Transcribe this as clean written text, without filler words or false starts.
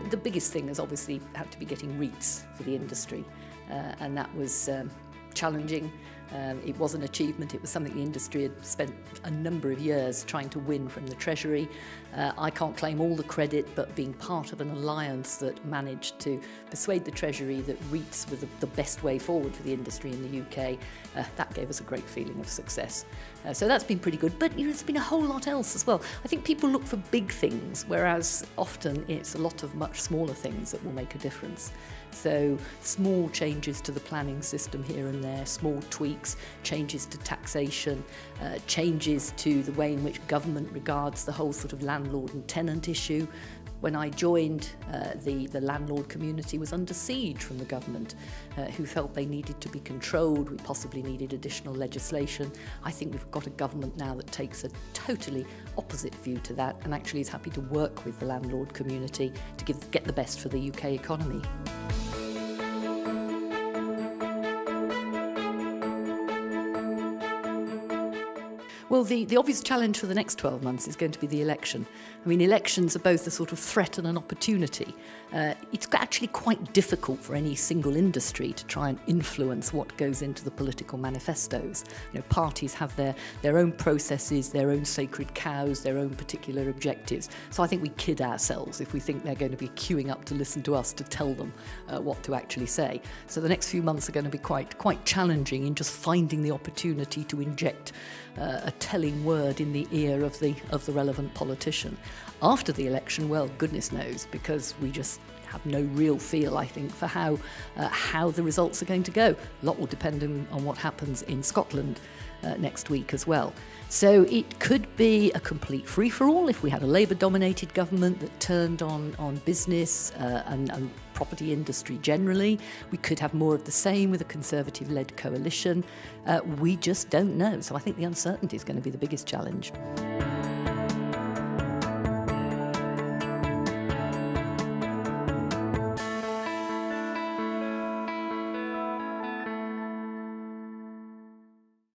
the biggest thing has obviously had to be getting REITs for the industry, and that was challenging. It was an achievement. It was something the industry had spent a number of years trying to win from the Treasury. I can't claim all the credit, but being part of an alliance that managed to persuade the Treasury that REITs were the best way forward for the industry in the UK, that gave us a great feeling of success. So that's been pretty good, but there's been a whole lot else as well. I think people look for big things, whereas often it's a lot of much smaller things that will make a difference. So small changes to the planning system here and there, small tweaks, changes to taxation, changes to the way in which government regards the whole sort of landlord and tenant issue. When I joined, the landlord community was under siege from the government, who felt they needed to be controlled. We possibly needed additional legislation. I think we've got a government now that takes a totally opposite view to that and actually is happy to work with the landlord community to get the best for the UK economy. Well, the obvious challenge for the next 12 months is going to be the election. I mean, elections are both a sort of threat and an opportunity. It's actually quite difficult for any single industry to try and influence what goes into the political manifestos. You know, parties have their own processes, their own sacred cows, their own particular objectives. So I think we kid ourselves if we think they're going to be queuing up to listen to us to tell them what to actually say. So the next few months are going to be quite challenging in just finding the opportunity to inject a telling word in the ear of the relevant politician. After the election, well, goodness knows, because we just have no real feel, I think, for how the results are going to go. A lot will depend on what happens in Scotland next week as well. So it could be a complete free-for-all if we had a Labour-dominated government that turned on business and property industry generally. We could have more of the same with a Conservative-led coalition. We just don't know. So I think the uncertainty is going to be the biggest challenge.